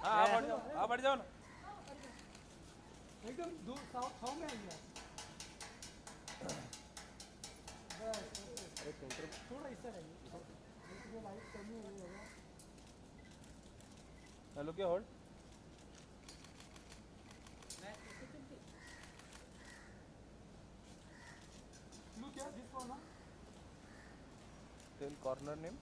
हाँ बढ़ जाओ ना। एकदम दूर छाव में आइए। थोड़ा इस साइड आइए, लाइट कमी हो होगा। हेलो क्या होल्ड लुक क्या दिस वन ना टेल कॉर्नर नेम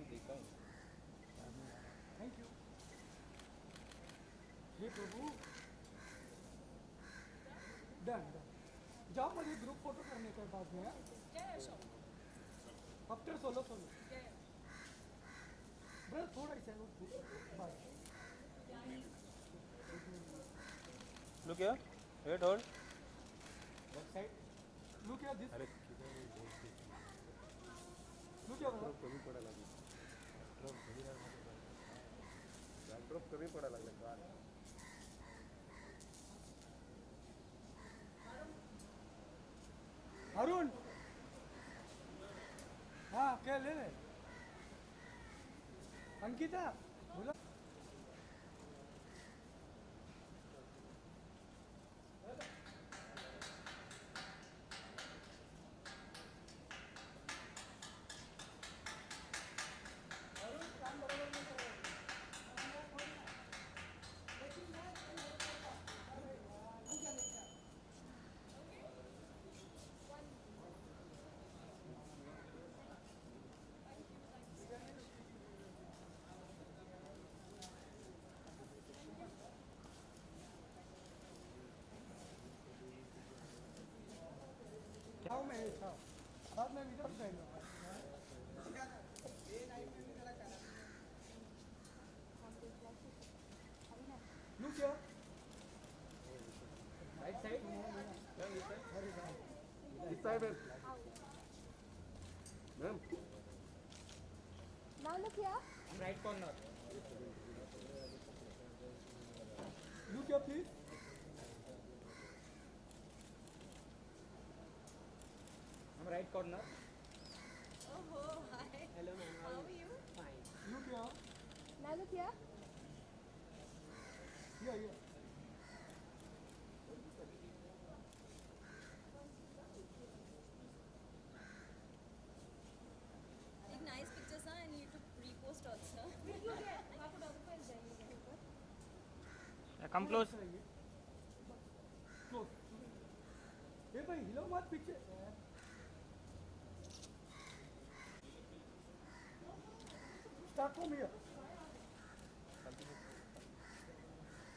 देखा है। Thank you. हे प्रभु डन डन। जाओ मुझे ग्रुप फोटो करने के बाद में आफ्टर सोलो ब्रदर थोड़ा इस साइड बाय। लुक क्या wait hold back side look क्या दिस। अरे लुक क्या ब्रदर कमी पड़ा लागला ड्रॉप कमी पड़ा लागला कार अरुण। हाँ क्या ले ले अंकिता बोला। छाव में है छाव बाद में इधर साइड में। लुक क्या राइट साइड इस side ma'am Now look here. Right corner. Look क्या प्लीज। हम right corner. Oh, hi. Hello ma'am How are you? Fine. Look क्या Now look here. या Take nice pictures, huh? And you to repost also. Come close close. ये भाई हिलो मत पीछे। Start from here.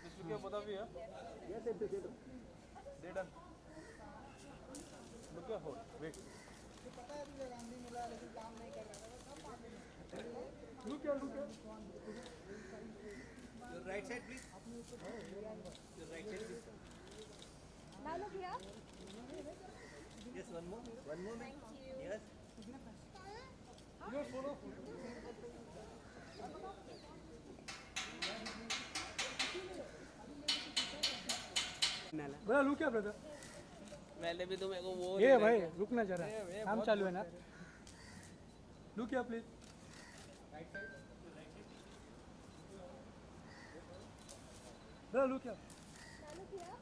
This look क्या both of you yes they done look क्या hold wait look क्या Your right side, please. Your right side, please. Now look here. Yes, one more. One more. Thank you. Yes. Yo solo. Brother look क्या brother. मैंने भी तो मेरे को वो ये भाई रुकना जरा काम चालू है ना। लुक क्या प्लीज। ब्रदर लुक क्या। Now look here.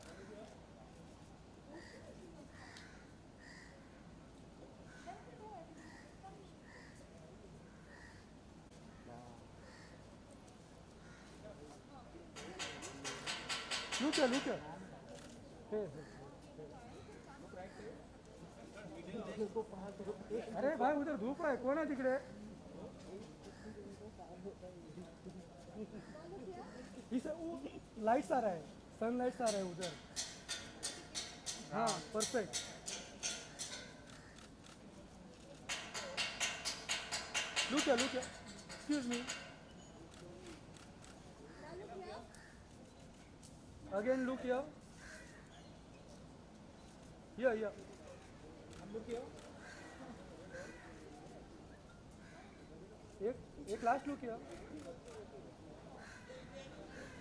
लुक क्या अरे भाई उधर धूप है कौन है तिकडे। इस लाइट्स आ रहा है सनलाइट्स आ रहा है उधर। हाँ परफेक्ट। लुक क्या excuse me Now look here. Again look या लुक या एक लास्ट लुक या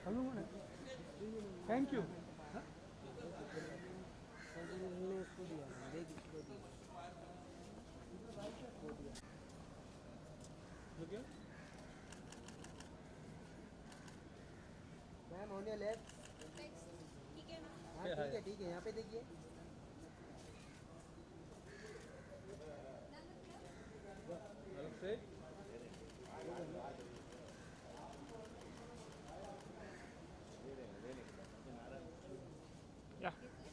हेलो थैंक यू। पे लेफ्ट। ठीक है ना? हाँ ठीक है यहाँ पे देखिए। straight.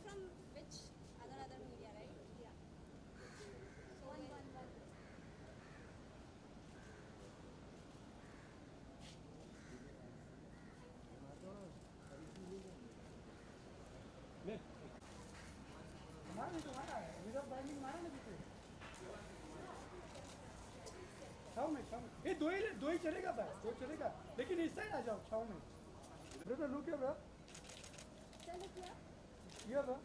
From which other media, right? Yeah. So one. ये दो ही चलेगा भाई, दो चलेगा, लेकिन इस साइड आ जाओ छाव में। ब्रदर लुक हियर ब्रो, चलो क्या? हियर ब्रो,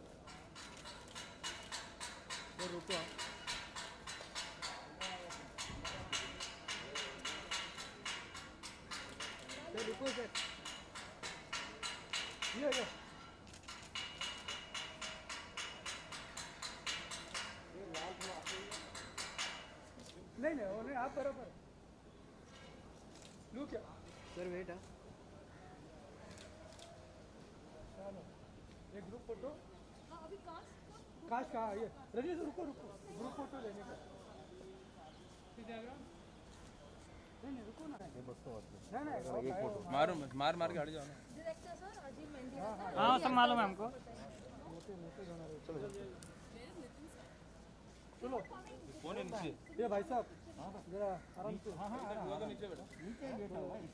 ये रुको, सर रुको सर। ये नहीं वो नहीं, आप बराबर लुक हियर। सर वेट हाँ। चलो ये ग्रुप फोटो हाँ अभी कास्ट काश कहाँ ये रजनी से रुको ग्रुप फोटो लेने का। नहीं रुको ना, नहीं मार के हट जाओ ना। डायरेक्टर सर अजीब मेहंदी हाँ सब मालूम है हमको। चलो कौन है नीचे? ये भाई साहब जरा आराम से। हाँ हुआ तो नीचे बेटा।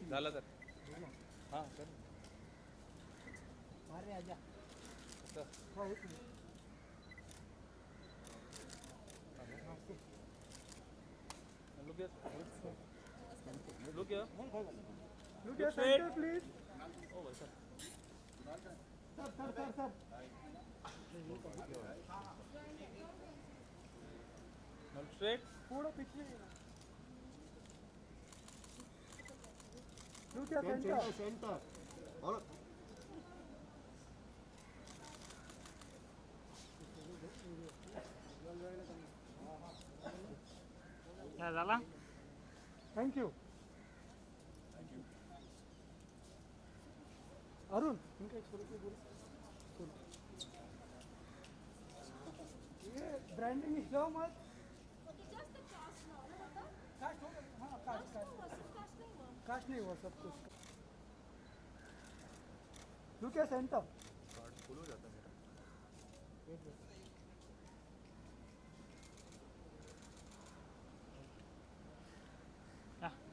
डाला सर। हाँ सर। अरे आजा। सर। हाँ Look here. Look here. Look here, center please. Oh, भाई साहब। Sir. Now straight. थोड़ा पीछे। Look here, center. और क्या डाला? Thank you. अरुण इनका एक छोटे बोलो। ये branding is so much. Okay just the cost now ना मतलब काश हो गया, हाँ काश कास्ट नहीं हुआ सब कुछ। Look here, center. फुल हो जाता है मेरा।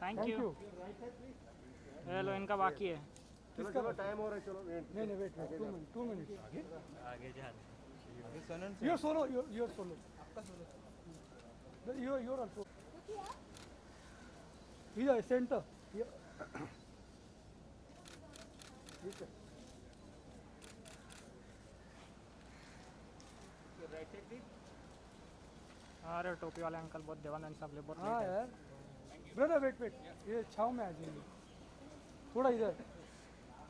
Thank you. हेलो इनका बाकी है। किसका टाइम हो रहा है, चलो वेट। नहीं वेट 2 मिनट आगे जा रहे। you're solo you're solo you're also here center here ठीक है। अरे टोपी वाले अंकल बहुत देवानंद साहब ले बहुत हाँ यार ब्रदर वेट ये छाव में आ जाएंगे थोड़ा इधर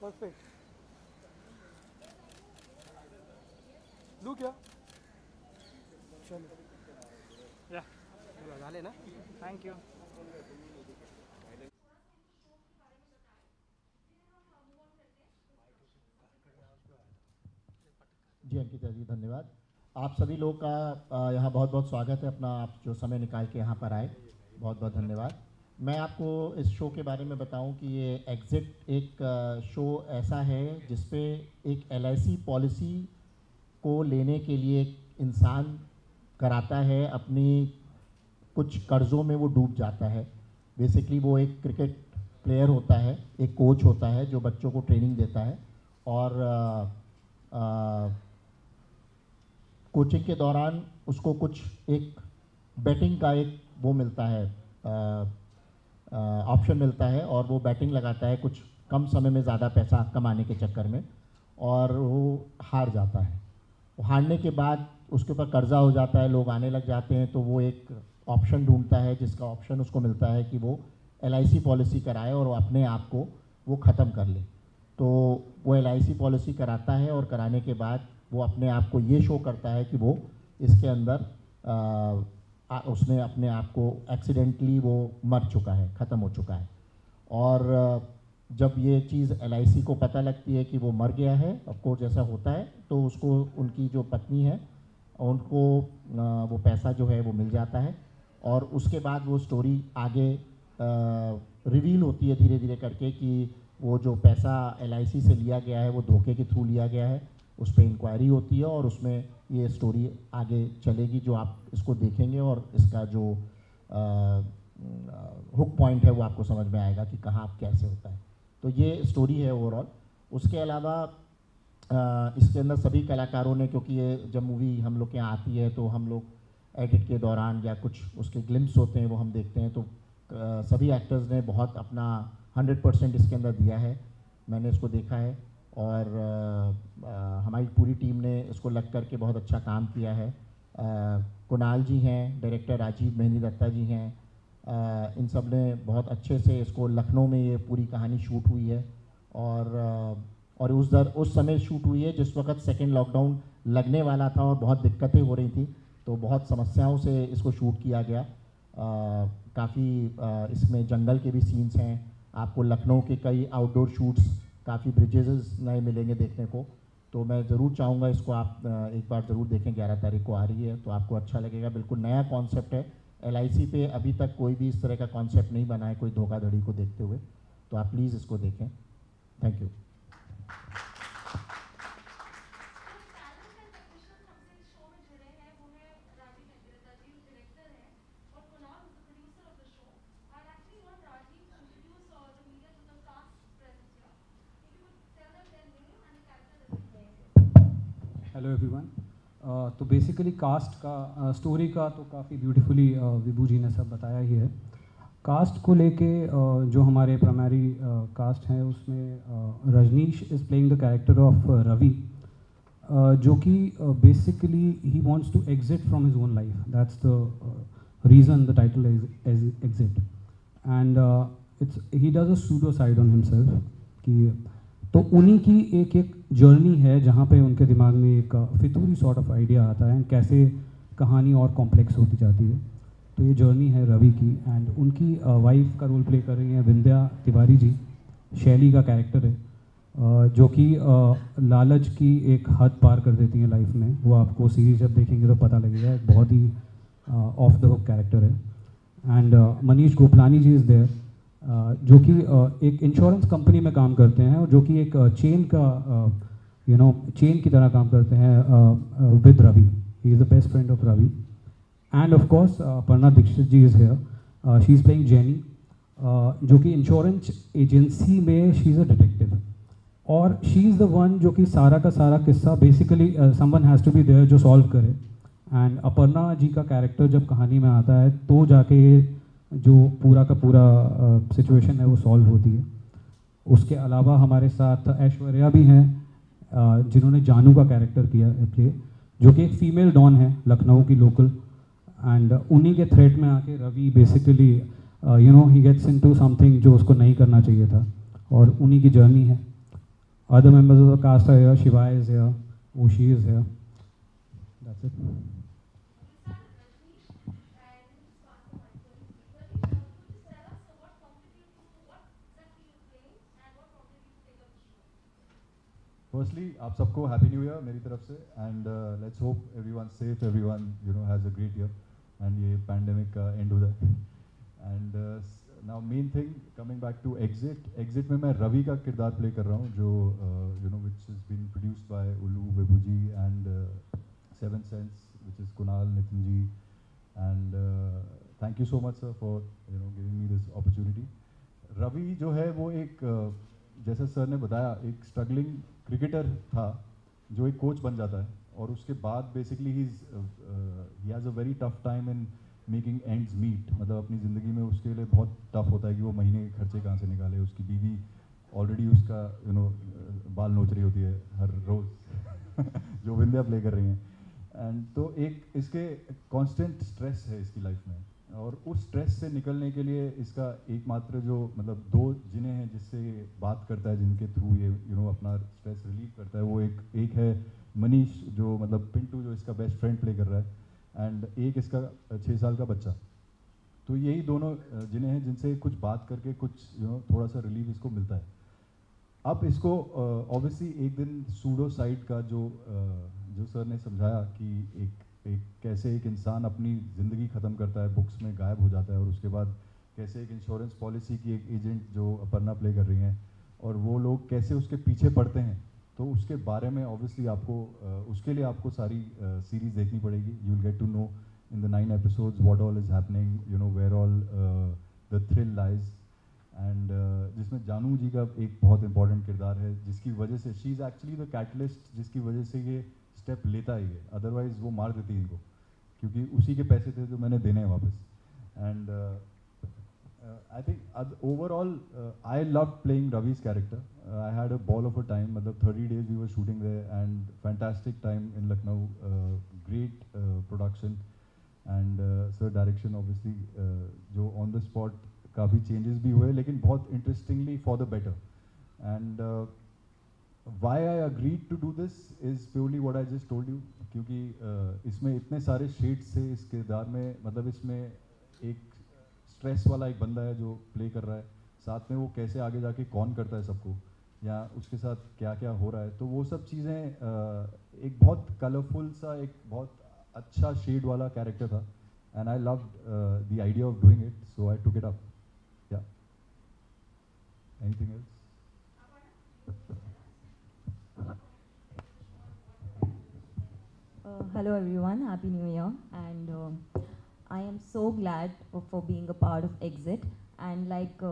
परफेक्ट लुक क्या चलो या लगा लेना। Thank you. जी अंकिता जी धन्यवाद। आप सभी लोग का यहाँ बहुत बहुत स्वागत है। अपना आप जो समय निकाल के यहाँ पर आए बहुत बहुत धन्यवाद। मैं आपको इस शो के बारे में बताऊं कि ये एग्ज़िट एक शो ऐसा है जिसपे एक LIC पॉलिसी को लेने के लिए एक इंसान कराता है, अपनी कुछ कर्ज़ों में वो डूब जाता है। बेसिकली वो एक क्रिकेट प्लेयर होता है, एक कोच होता है जो बच्चों को ट्रेनिंग देता है और कोचिंग के दौरान उसको कुछ एक बैटिंग का एक वो मिलता है, ऑप्शन मिलता है और वो बैटिंग लगाता है कुछ कम समय में ज़्यादा पैसा कमाने के चक्कर में और वो हार जाता है। हारने के बाद उसके ऊपर कर्जा हो जाता है, लोग आने लग जाते हैं, तो वो एक ऑप्शन ढूंढता है जिसका ऑप्शन उसको मिलता है कि वो LIC पॉलिसी कराए और अपने आप को वो ख़त्म कर ले। तो वो LIC पॉलिसी कराता है और कराने के बाद वो अपने आप को ये शो करता है कि वो इसके अंदर उसने अपने आप को एक्सीडेंटली वो मर चुका है, ख़त्म हो चुका है। और जब ये चीज़ LIC को पता लगती है कि वो मर गया है, ऑफ कोर्स जैसा होता है, तो उसको उनकी जो पत्नी है उनको वो पैसा जो है वो मिल जाता है, और उसके बाद वो स्टोरी आगे रिवील होती है धीरे धीरे करके कि वो जो पैसा LIC से लिया गया है वो धोखे के थ्रू लिया गया है। उस पर इंक्वायरी होती है और उसमें ये स्टोरी आगे चलेगी, जो आप इसको देखेंगे और इसका जो हुक पॉइंट है वो आपको समझ में आएगा कि कहाँ कैसे होता है। तो ये स्टोरी है ओवरऑल। उसके अलावा इसके अंदर सभी कलाकारों ने, क्योंकि ये जब मूवी हम लोग के यहाँ आती है तो हम लोग एडिट के दौरान या कुछ उसके ग्लिम्स होते हैं वो हम देखते हैं, तो सभी एक्टर्स ने बहुत अपना 100% इसके अंदर दिया है। मैंने इसको देखा है और हमारी पूरी टीम ने इसको लग करके बहुत अच्छा काम किया है। कुणाल जी हैं, डायरेक्टर राजीव मेहंदी दत्ता जी हैं, इन सब ने बहुत अच्छे से इसको, लखनऊ में ये पूरी कहानी शूट हुई है और उस समय शूट हुई है जिस वक्त सेकेंड लॉकडाउन लगने वाला था और बहुत दिक्कतें हो रही थी, तो बहुत समस्याओं से इसको शूट किया गया। काफ़ी इसमें जंगल के भी सीन्स हैं, आपको लखनऊ के कई आउटडोर शूट्स, काफ़ी ब्रिजेस नए मिलेंगे देखने को। तो मैं ज़रूर चाहूँगा इसको आप एक बार ज़रूर देखें, 11 तारीख को आ रही है तो आपको अच्छा लगेगा। बिल्कुल नया कॉन्सेप्ट है, LIC पे अभी तक कोई भी इस तरह का कॉन्सेप्ट नहीं बना है कोई धोखाधड़ी को देखते हुए, तो आप प्लीज़ इसको देखें। Thank you. Hello everyone. तो बेसिकली कास्ट का, स्टोरी का तो काफ़ी ब्यूटीफुली विभू जी ने सब बताया ही है। कास्ट को लेके जो हमारे प्राइमरी कास्ट हैं उसमें Rajneesh is playing the character of Ravi, जो कि basically he wants to exit from his own life. That's the reason the title is exit, and he does a pseudocide on himself. कि तो उन्हीं की एक जर्नी है जहाँ पे उनके दिमाग में एक फितूरी सॉर्ट ऑफ आइडिया आता है, कैसे कहानी और कॉम्प्लेक्स होती जाती है। तो ये जर्नी है रवि की, एंड उनकी वाइफ का रोल प्ले कर रही हैं विंध्या तिवारी जी। शैली का कैरेक्टर है जो कि लालच की एक हद पार कर देती है लाइफ में। वो आपको सीरीज जब देखेंगे तो पता लगेगा, एक बहुत ही ऑफ द हुक कैरेक्टर है। And Manish Goplani ji is there, जो कि एक इंश्योरेंस कंपनी में काम करते हैं और जो कि एक चेन का चेन की तरह काम करते हैं with Ravi. He is the best friend of Ravi. And of course Aparna Dixit ji is here, she is playing Jenny, जो कि इंश्योरेंस एजेंसी में शी इज़ अ डिटेक्टिव, और शी इज़ द वन जो कि सारा का सारा किस्सा basically someone has to be there जो सॉल्व करे। एंड अपर्णा जी का कैरेक्टर जब कहानी में आता है तो जाके जो पूरा का पूरा सिचुएशन है वो सॉल्व होती है। उसके अलावा हमारे साथ ऐश्वर्या भी हैं जिन्होंने जानू का कैरेक्टर किया प्ले, जो कि एक फीमेल डॉन है लखनऊ की लोकल। एंड उन्हीं के थ्रेट में आके Ravi basically he gets into something जो उसको नहीं करना चाहिए था, और उन्हीं की जर्नी है। Other members of the cast are here, Shiva is here, Oshi is here, that's it. Firstly आप सबको हैप्पी न्यू ईयर मेरी तरफ से, and let's hope everyone safe, everyone has a great year, and ये पैंडेमिक का एंड हो जाए। And now main thing coming back to exit में मैं रवि का किरदार प्ले कर रहा हूँ, जो which is been produced by Ullu Vibhu ji and Seven Sense, which is Kunal Nitin ji, and thank you so much sir for giving me this opportunity. Ravi जो है वो एक जैसे सर ने बताया एक स्ट्रगलिंग क्रिकेटर था जो एक कोच बन जाता है, और उसके बाद basically he has a very tough time in making ends meet. मतलब अपनी ज़िंदगी में उसके लिए बहुत टफ होता है कि वो महीने के खर्चे कहाँ से निकाले। उसकी बीवी ऑलरेडी उसका बाल नोच रही होती है हर रोज़ जो विंध्या प्ले कर रही हैं। एंड तो एक इसके कांस्टेंट स्ट्रेस है इसकी लाइफ में, और उस स्ट्रेस से निकलने के लिए इसका एकमात्र जो मतलब दो जिन्हें हैं जिससे बात करता है, जिनके थ्रू ये अपना स्ट्रेस रिलीव करता है, वो एक है मनीष जो मतलब पिंटू जो इसका बेस्ट फ्रेंड प्ले कर रहा है, एंड एक इसका 6 साल का बच्चा। तो यही दोनों जिन्हें हैं जिनसे कुछ बात करके कुछ थोड़ा सा रिलीफ इसको मिलता है। अब इसको ऑब्वियसली एक दिन सूडोसाइड का जो सर ने समझाया कि एक कैसे एक इंसान अपनी ज़िंदगी ख़त्म करता है, बुक्स में गायब हो जाता है, और उसके बाद कैसे एक इंश्योरेंस पॉलिसी की एक एजेंट जो अपर्णा प्ले कर रही हैं और वो लोग कैसे उसके पीछे पड़ते हैं, तो उसके बारे में ऑब्वियसली आपको उसके लिए आपको सारी सीरीज़ देखनी पड़ेगी. You will get to know in the 9 episodes what all is happening, you know where all the thrill lies. And जिसमें जानू जी का एक बहुत इंपॉर्टेंट किरदार है, जिसकी वजह से she is actually the catalyst, जिसकी वजह से ये स्टेप लेता ही है, अदरवाइज़ वो मार देती इनको, क्योंकि उसी के पैसे थे जो मैंने देने हैं वापस. And I think overall I loved playing Ravi's character. I had a ball of a time. मतलब 30 days we were shooting there and fantastic time in Lucknow. Great production and sir direction obviously जो on the spot काफ़ी changes भी हुए, लेकिन बहुत interestingly for the better. And why I agreed to do this is purely what I just told you. क्योंकि इसमें इतने सारे shades थे इस किरदार में, मतलब इसमें एक स्ट्रेस वाला एक बंदा है जो प्ले कर रहा है, साथ में वो कैसे आगे जाके कौन करता है सबको, या उसके साथ क्या क्या हो रहा है, तो वो सब चीज़ें एक बहुत कलरफुल सा, एक बहुत अच्छा शेड वाला कैरेक्टर था. And I loved the idea of doing it, so I took it up. या anything else? Hello everyone, Happy New Year, and I am so glad for being a part of Exit. And like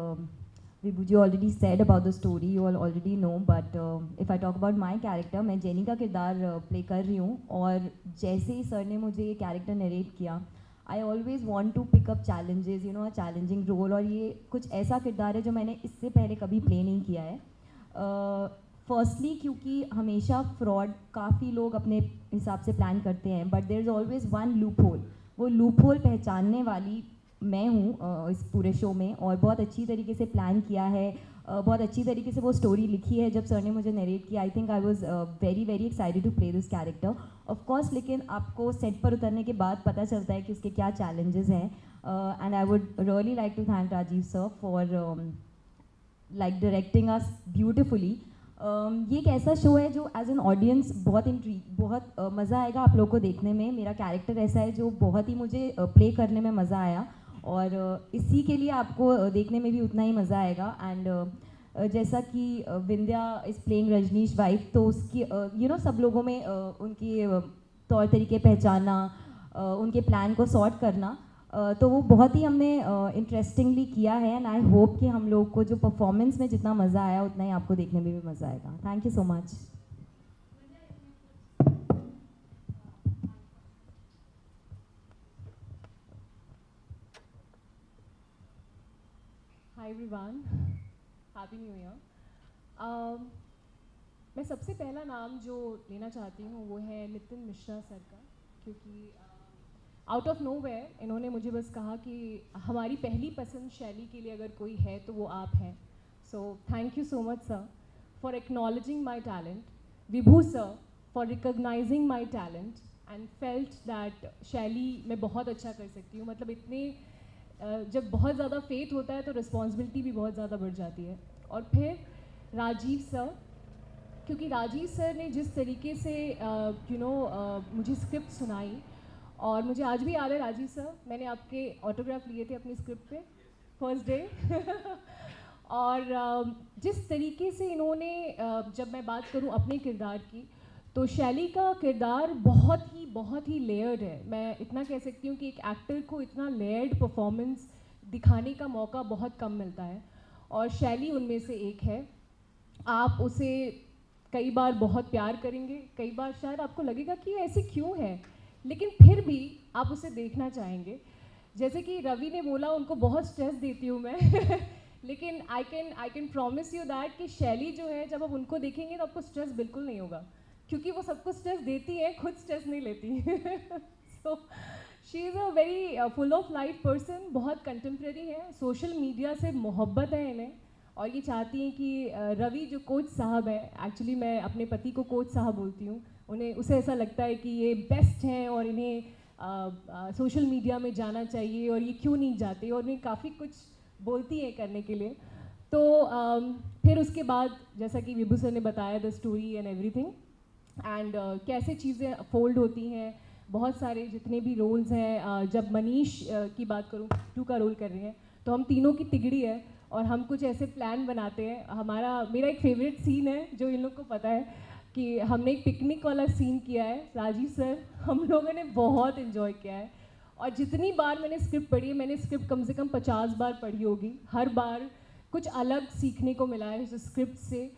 Vibhuji already said about the story, you all already know, but if I talk about my character, मैं jenny का किरदार play कर रही हूँ, और जैसे ही sir ने मुझे ये कैरेक्टर नरेट किया, I always want to pick up challenges, you know, a challenging role, और ये कुछ ऐसा किरदार है जो मैंने इससे पहले कभी प्ले नहीं किया है. फर्स्टली क्योंकि हमेशा फ्रॉड काफ़ी लोग अपने हिसाब से प्लान करते हैं, but there is always one loophole. वो लूप होल पहचानने वाली मैं हूँ इस पूरे शो में, और बहुत अच्छी तरीके से प्लान किया है, बहुत अच्छी तरीके से वो स्टोरी लिखी है. जब सर ने मुझे नरेट किया, I think I was very very excited to play this character of course. लेकिन आपको सेट पर उतरने के बाद पता चलता है कि उसके क्या चैलेंजेस हैं. And I would really like to thank Rajeev sir for like directing us beautifully. ये एक ऐसा शो है जो एज एन ऑडियंस बहुत मज़ा आएगा आप लोगों को देखने में. मेरा कैरेक्टर ऐसा है जो बहुत ही मुझे प्ले करने में मज़ा आया, और इसी के लिए आपको देखने में भी उतना ही मज़ा आएगा. एंड जैसा कि Vindhya is playing Rajneesh wife, तो उसकी यू नो सब लोगों में उनकी तौर तरीके पहचानना, उनके प्लान को सॉर्ट करना, तो वो बहुत ही हमने इंटरेस्टिंगली किया है. एंड आई होप कि हम लोग को जो परफॉर्मेंस में जितना मज़ा आया उतना ही आपको देखने में भी मज़ा आएगा. Thank you so much. Hi everyone, happy new year. मैं सबसे पहला नाम जो लेना चाहती हूँ वो है नितिन मिश्रा सर का, क्योंकि आउट ऑफ नोवेयर इन्होंने मुझे बस कहा कि हमारी पहली पसंद शैली के लिए अगर कोई है तो वो आप हैं. So thank you so much sir for acknowledging my talent, Vibhu sir for recognising my talent and felt that शैली मैं बहुत अच्छा कर सकती हूँ. मतलब इतने जब बहुत ज़्यादा फेथ होता है तो रिस्पॉन्सिबिलिटी भी बहुत ज़्यादा बढ़ जाती है. और फिर राजीव सर, क्योंकि राजीव सर ने जिस तरीके से मुझे स्क्रिप्ट सुनाई, और मुझे आज भी याद है राजीव सर, मैंने आपके ऑटोग्राफ लिए थे अपनी स्क्रिप्ट पे फर्स्ट डे. और जिस तरीके से इन्होंने जब मैं बात करूं अपने किरदार की, तो शैली का किरदार बहुत ही लेयर्ड है. मैं इतना कह सकती हूँ कि एक एक्टर को इतना लेयर्ड परफॉर्मेंस दिखाने का मौका बहुत कम मिलता है, और शैली उनमें से एक है. आप उसे कई बार बहुत प्यार करेंगे, कई बार शायद आपको लगेगा कि ऐसे क्यों है, लेकिन फिर भी आप उसे देखना चाहेंगे. जैसे कि रवि ने बोला उनको बहुत स्ट्रेस देती हूँ मैं लेकिन I can promise you that कि शैली जो है, जब आप उनको देखेंगे तो आपको स्ट्रेस बिल्कुल नहीं होगा, क्योंकि वो सबको स्ट्रेस देती है, खुद स्ट्रेस नहीं लेती. So she is a very full of life person. बहुत कंटेम्प्रेरी है, सोशल मीडिया से मोहब्बत है इन्हें, और ये चाहती हैं कि रवि जो कोच साहब है, एक्चुअली मैं अपने पति को कोच साहब बोलती हूँ, उसे ऐसा लगता है कि ये बेस्ट हैं और इन्हें सोशल मीडिया में जाना चाहिए और ये क्यों नहीं जाते, और इन्हें काफ़ी कुछ बोलती हैं करने के लिए. तो फिर उसके बाद जैसा कि विभू सर ने बताया the story and everything and कैसे चीज़ें फोल्ड होती हैं, बहुत सारे जितने भी रोल्स हैं, जब मनीष की बात करूँ 2 का रोल कर रही हैं, तो हम तीनों की तिगड़ी है और हम कुछ ऐसे प्लान बनाते हैं। मेरा एक फेवरेट सीन है जो इन लोग को पता है कि हमने एक पिकनिक वाला सीन किया है, राजीव सर हम लोगों ने बहुत इन्जॉय किया है। और जितनी बार मैंने स्क्रिप्ट पढ़ी है, मैंने स्क्रिप्ट कम से कम 50 बार पढ़ी होगी, हर बार कुछ अलग सीखने को मिला है इस स्क्रिप्ट से।